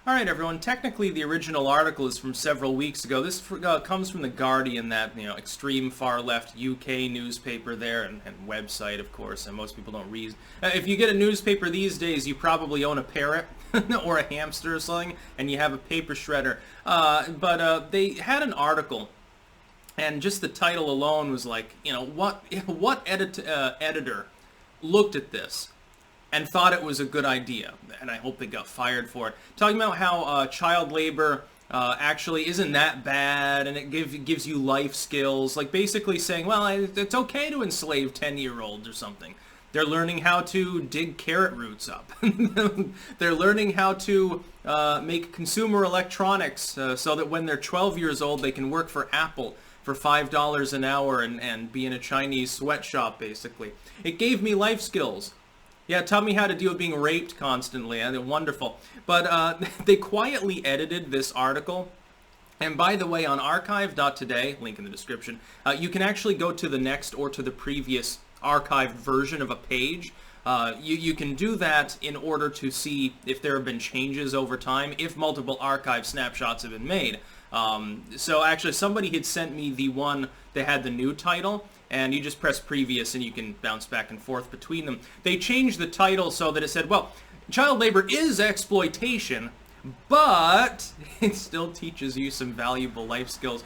All right, everyone. Technically, the original article is from several weeks ago. This comes from The Guardian, that extreme far left UK newspaper there, and website, of course. And most people don't read. If you get a newspaper these days, you probably own a parrot or a hamster or something, and you have a paper shredder. But they had an article, and just the title alone was like, what editor looked at this and thought it was a good idea, and I hope they got fired for it. Talking about how child labor actually isn't that bad, and it gives you life skills, like basically saying, well, it's okay to enslave 10-year-olds or something. They're learning how to dig carrot roots up. They're learning how to make consumer electronics so that when they're 12 years old, they can work for Apple for $5 an hour and be in a Chinese sweatshop, basically. It gave me life skills. Yeah, taught me how to deal with being raped constantly. Wonderful. But they quietly edited this article. And by the way, on archive.today, link in the description, you can actually go to the next or to the previous archived version of a page. You can do that in order to see if there have been changes over time, if multiple archive snapshots have been made. So actually, somebody had sent me the one that had the new title, and you just press previous and you can bounce back and forth between them. They changed the title so that it said, well, child labor is exploitation, but it still teaches you some valuable life skills.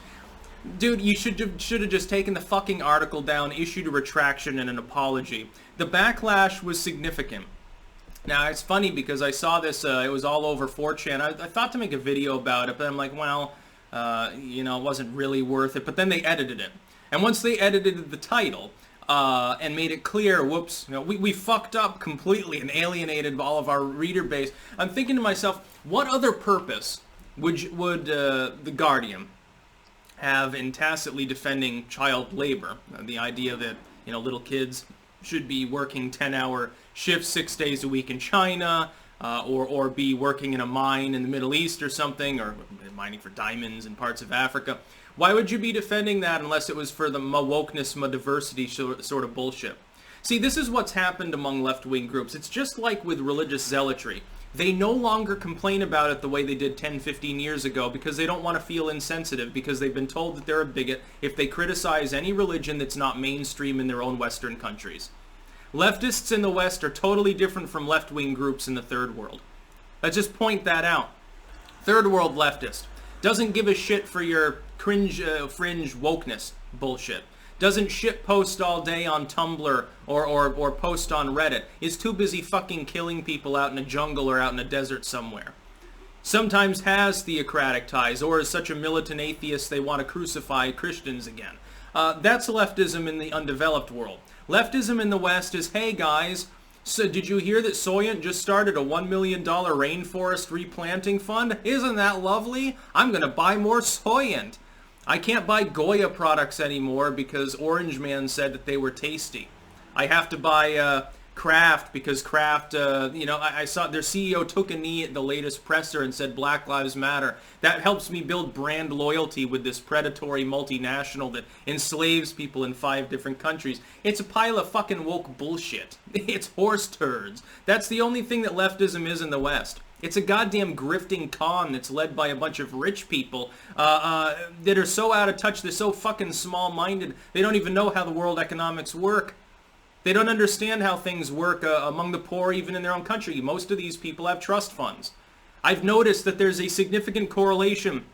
Dude, you should have just taken the fucking article down, issued a retraction and an apology. The backlash was significant. Now, it's funny because I saw this, it was all over 4chan. I thought to make a video about it, but I'm like, well, it wasn't really worth it. But then they edited it. And once they edited the title and made it clear, whoops, we fucked up completely and alienated all of our reader base. I'm thinking to myself, what other purpose would The Guardian have in tacitly defending child labor? The idea that, little kids should be working 10-hour shifts 6 days a week in China, or be working in a mine in the Middle East or something, or mining for diamonds in parts of Africa. Why would you be defending that unless it was for the wokeness, diversity sort of bullshit? See, this is what's happened among left-wing groups. It's just like with religious zealotry. They no longer complain about it the way they did 10, 15 years ago because they don't want to feel insensitive, because they've been told that they're a bigot if they criticize any religion that's not mainstream in their own Western countries. Leftists in the West are totally different from left-wing groups in the Third World. Let's just point that out. Third World leftist doesn't give a shit for your fringe wokeness bullshit. Doesn't shitpost all day on Tumblr or post on Reddit. Is too busy fucking killing people out in a jungle or out in a desert somewhere. Sometimes has theocratic ties, or is such a militant atheist they want to crucify Christians again. That's leftism in the undeveloped world. Leftism in the West is, hey guys, so did you hear that Soylent just started a $1 million rainforest replanting fund? Isn't that lovely? I'm going to buy more Soylent. I can't buy Goya products anymore because Orange Man said that they were tasty. I have to buy Kraft because Kraft, I saw their CEO took a knee at the latest presser and said Black Lives Matter. That helps me build brand loyalty with this predatory multinational that enslaves people in 5 different countries. It's a pile of fucking woke bullshit. It's horse turds. That's the only thing that leftism is in the West. It's a goddamn grifting con that's led by a bunch of rich people that are so out of touch, they're so fucking small-minded, they don't even know how the world economics work. They don't understand how things work among the poor, even in their own country. Most of these people have trust funds. I've noticed that there's a significant correlation.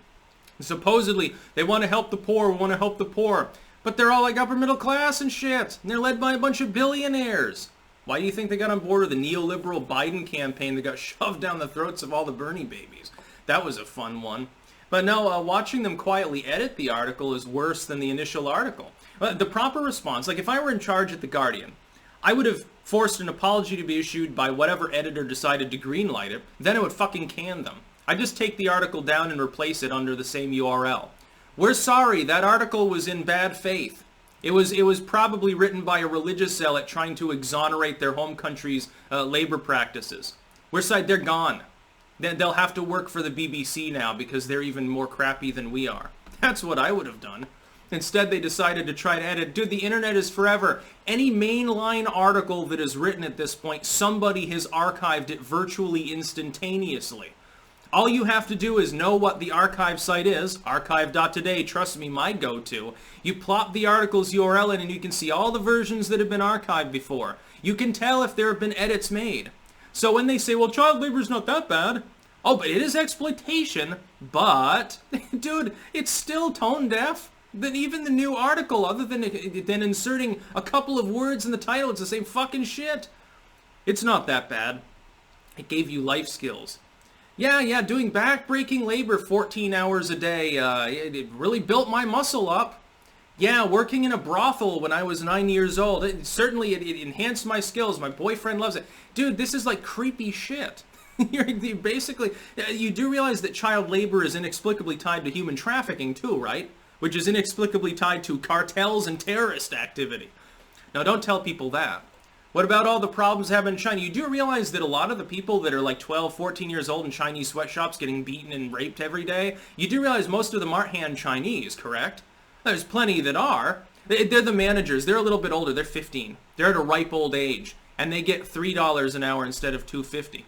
Supposedly, they want to help the poor, but they're all like upper middle class and shit, and they're led by a bunch of billionaires. Why do you think they got on board with the neoliberal Biden campaign that got shoved down the throats of all the Bernie babies? That was a fun one. But no, watching them quietly edit the article is worse than the initial article. The proper response, like if I were in charge at The Guardian, I would have forced an apology to be issued by whatever editor decided to greenlight it, then I would fucking can them. I'd just take the article down and replace it under the same URL. We're sorry, that article was in bad faith. It was probably written by a religious zealot trying to exonerate their home country's labor practices. We're sorry, they're gone. They'll have to work for the BBC now because they're even more crappy than we are. That's what I would have done. Instead, they decided to try to edit. Dude, the internet is forever. Any mainline article that is written at this point, somebody has archived it virtually instantaneously. All you have to do is know what the archive site is, archive.today, trust me, my go-to. You plop the article's URL in and you can see all the versions that have been archived before. You can tell if there have been edits made. So when they say, well, child labor's not that bad. Oh, but it is exploitation. But, dude, it's still tone deaf. Then even the new article, other than inserting a couple of words in the title, it's the same fucking shit. It's not that bad. It gave you life skills. Yeah, doing back-breaking labor 14 hours a day, it really built my muscle up. Yeah, working in a brothel when I was 9 years old, it enhanced my skills. My boyfriend loves it. Dude, this is like creepy shit. You basically, you do realize that child labor is inexplicably tied to human trafficking too, right? Which is inexplicably tied to cartels and terrorist activity. Now, don't tell people that. What about all the problems happening in China? You do realize that a lot of the people that are like 12, 14 years old in Chinese sweatshops getting beaten and raped every day, you do realize most of them aren't Han Chinese, correct? There's plenty that are. They're the managers. They're a little bit older. They're 15. They're at a ripe old age. And they get $3 an hour instead of $2.50.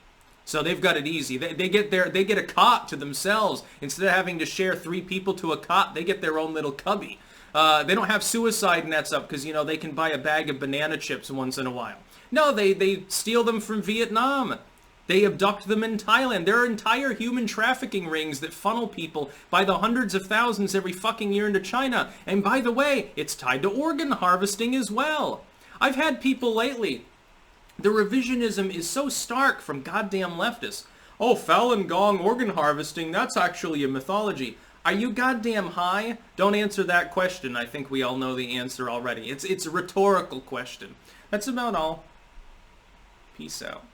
So they've got it easy. They get a cot to themselves. Instead of having to share 3 people to a cot, they get their own little cubby. They don't have suicide nets up because, they can buy a bag of banana chips once in a while. No, they steal them from Vietnam. They abduct them in Thailand. There are entire human trafficking rings that funnel people by the hundreds of thousands every fucking year into China. And by the way, it's tied to organ harvesting as well. I've had people lately. The revisionism is so stark from goddamn leftists. Oh, Falun Gong organ harvesting, that's actually a mythology. Are you goddamn high? Don't answer that question. I think we all know the answer already. It's a rhetorical question. That's about all. Peace out.